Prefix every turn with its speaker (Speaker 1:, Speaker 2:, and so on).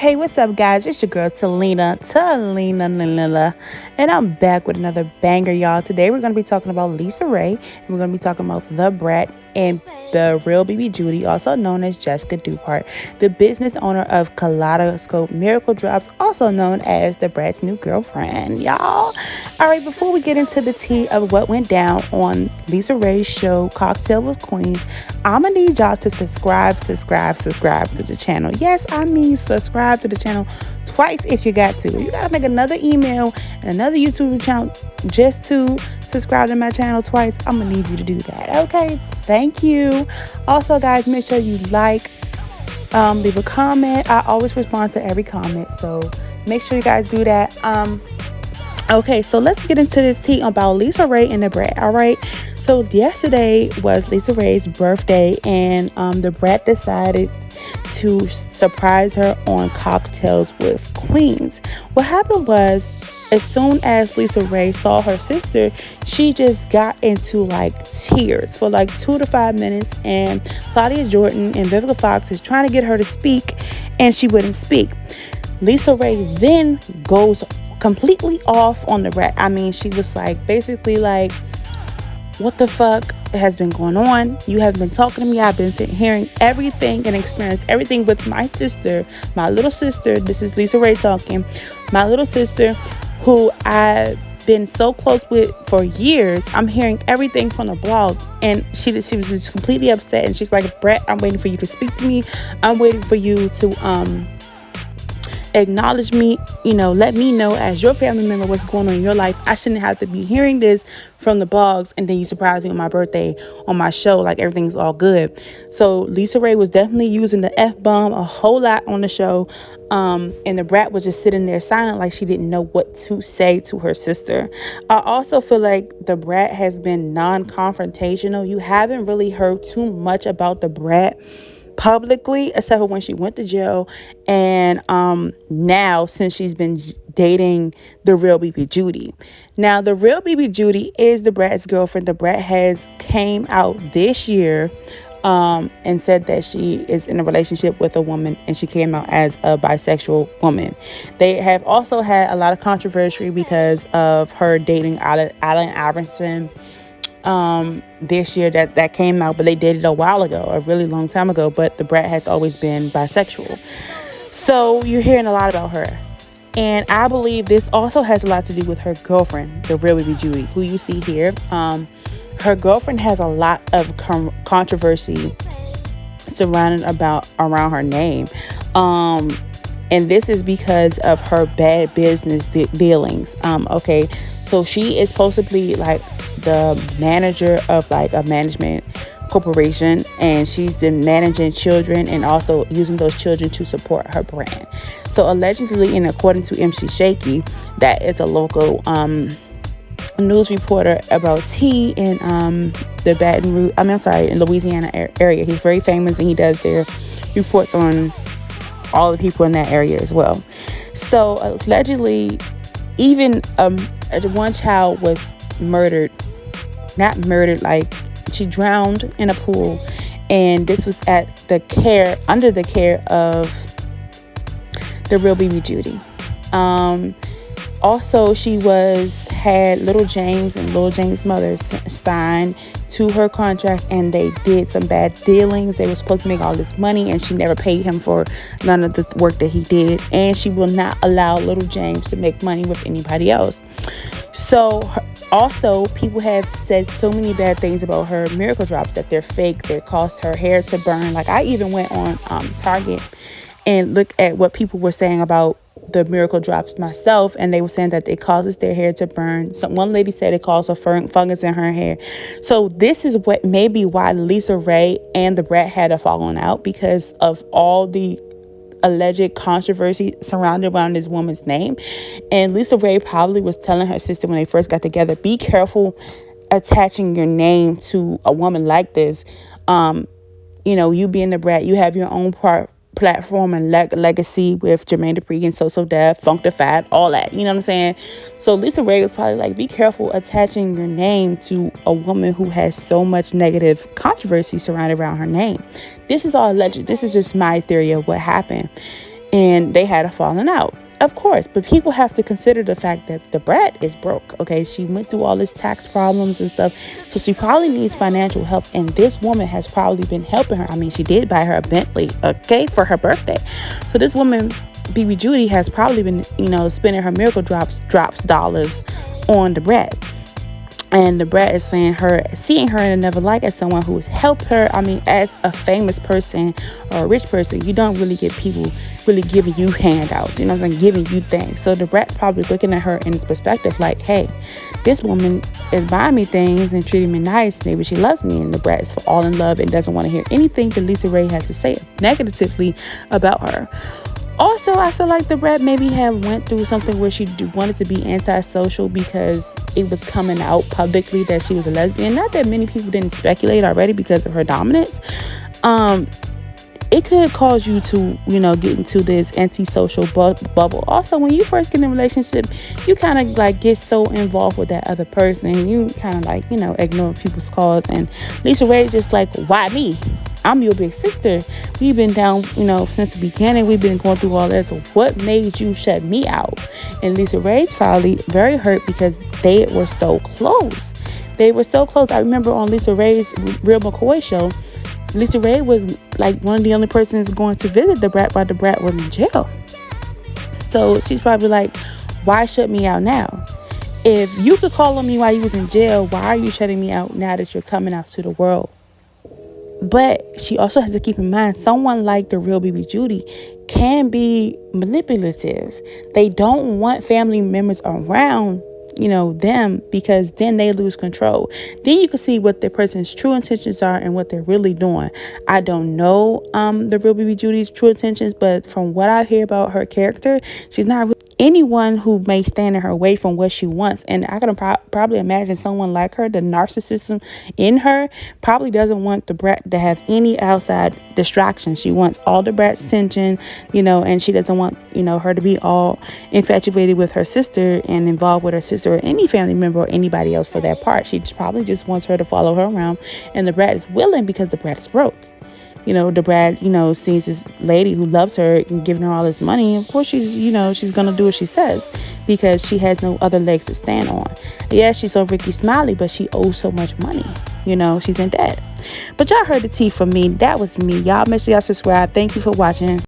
Speaker 1: Hey, what's up, guys? It's your girl Talina, and I'm back with another banger, y'all. Today we're gonna be talking about Lisa Raye, and we're gonna be talking about the Brat and Darealbbjudy, also known as Jessica Dupart, the business owner of Kaleidoscope Miracle Drops, also known as the Brat's new girlfriend, y'all. All right, before we get into the tea of what went down on Lisa Raye's show, Cocktail with Queens, I'm gonna need y'all to subscribe to the channel. Yes, I mean subscribe to the channel twice if you got to. If you gotta make another email and another YouTube account just to subscribe to my channel twice, I'm gonna need you to do that. Okay, thank you. Also, guys, make sure you leave a comment. I always respond to every comment, so make sure you guys do that. Okay, so let's get into this tea about Lisa Raye and the Brat. All right, so yesterday was Lisa Raye's birthday, and the Brat decided to surprise her on Cocktails with Queens. What happened was, as soon as Lisa Raye saw her sister, she just got into like tears for like 2 to 5 minutes, and Claudia Jordan and Vivica Fox is trying to get her to speak, and she wouldn't speak. Lisa Raye then goes completely off on the Brat. I mean, she was like, basically like, what the fuck has been going on? You have been talking to me. I've been hearing everything and experienced everything with my sister, my little sister. This is Lisa Raye talking. My little sister, who I've been so close with for years. I'm hearing everything from the blog, and she was just completely upset. And she's like, Brat, I'm waiting for you to speak to me. I'm waiting for you to acknowledge me, let me know as your family member what's going on in your life. I shouldn't have to be hearing this from the blogs, and then you surprise me on my birthday on my show like everything's all good. So Lisa Raye was definitely using the F-bomb a whole lot on the show, and the Brat was just sitting there silent, like she didn't know what to say to her sister. I also feel like the Brat has been non-confrontational. You haven't really heard too much about the Brat publicly, except for when she went to jail, and now since she's been dating Darealbbjudy. Now, Darealbbjudy is the Brat's girlfriend. The Brat has came out this year and said that she is in a relationship with a woman, and she came out as a bisexual woman. They have also had a lot of controversy because of her dating Allen Iverson this year that came out, but they dated a while ago, a really long time ago. But the Brat has always been bisexual, so you're hearing a lot about her. And I believe this also has a lot to do with her girlfriend, Darealbbjudy, who you see here. Her girlfriend has a lot of controversy surrounding around her name, and this is because of her bad business dealings. Okay, so she is supposed to be like the manager of like a management corporation, and she's been managing children and also using those children to support her brand. So allegedly, and according to MC Shaky, that is a local news reporter about tea in the Baton Rouge, in Louisiana area. He's very famous, and he does their reports on all the people in that area as well. So allegedly, even one child was murdered. Not murdered, like she drowned in a pool, and this was under the care of Darealbbjudy. Also, she had little James and little James' mother signed to her contract, and they did some bad dealings. They were supposed to make all this money, and she never paid him for none of the work that he did, and she will not allow little James to make money with anybody else. So also, people have said so many bad things about her miracle drops, that they're fake, they cause her hair to burn. Like, I even went on Target and looked at what people were saying about the miracle drops myself, and they were saying that it causes their hair to burn. One lady said it causes fungus in her hair. So this is what maybe why Lisa Raye and the Brat had a falling out, because of all the alleged controversy surrounded around this woman's name. And Lisa Raye probably was telling her sister when they first got together, be careful attaching your name to a woman like this. You being the Brat, you have your own platform and legacy with Jermaine Dupri and So Def, Funkdafied, all that, you know what I'm saying? So Lisa Raye was probably like, be careful attaching your name to a woman who has so much negative controversy surrounded around her name. This is all alleged. This is just my theory of what happened. and they had a falling out. Of course, but people have to consider the fact that the brat is broke. Okay, she went through all this tax problems and stuff, so she probably needs financial help, and this woman has probably been helping her. I mean, she did buy her a Bentley, okay, for her birthday. So this woman, BB Judy, has probably been, spending her miracle drops dollars on the brat. And the brat is seeing her in another light as someone who has helped her. I mean, as a famous person or a rich person, you don't really get people really giving you handouts, you know what I'm saying, giving you things. So the brat's probably looking at her in this perspective like, hey, this woman is buying me things and treating me nice. Maybe she loves me. And the brat is all in love and doesn't want to hear anything that Lisa Raye has to say negatively about her. Also, I feel like the brat maybe have went through something where she wanted to be antisocial because it was coming out publicly that she was a lesbian. Not that many people didn't speculate already because of her dominance. It could cause you to, get into this antisocial bubble. Also, when you first get in a relationship, you kind of like get so involved with that other person. You kind of like, ignore people's calls. And Lisa Raye just like, why me? I'm your big sister. We've been down, since the beginning. We've been going through all that. So what made you shut me out? And Lisa Raye's probably very hurt because they were so close. They were so close. I remember on Lisa Raye's Real McCoy show, Lisa Raye was like one of the only persons going to visit the brat while the brat was in jail. So she's probably like, why shut me out now? If you could call on me while you was in jail, why are you shutting me out now that you're coming out to the world? But she also has to keep in mind, someone like the real BB Judy can be manipulative. They don't want family members around, them, because then they lose control. Then you can see what the person's true intentions are and what they're really doing. I don't know the real BB Judy's true intentions, but from what I hear about her character, she's not really anyone who may stand in her way from what she wants. And I can probably imagine someone like her, the narcissism in her, probably doesn't want the brat to have any outside distractions. She wants all the brat's attention, and she doesn't want, her to be all infatuated with her sister and involved with her sister or any family member or anybody else for that part. She probably just wants her to follow her around, and the brat is willing because the brat is broke. The brat, sees this lady who loves her and giving her all this money. Of course, she's going to do what she says because she has no other legs to stand on. Yeah, she's so Ricky Smiley, but she owes so much money. She's in debt. But y'all heard the tea from me. That was me. Y'all make sure y'all subscribe. Thank you for watching.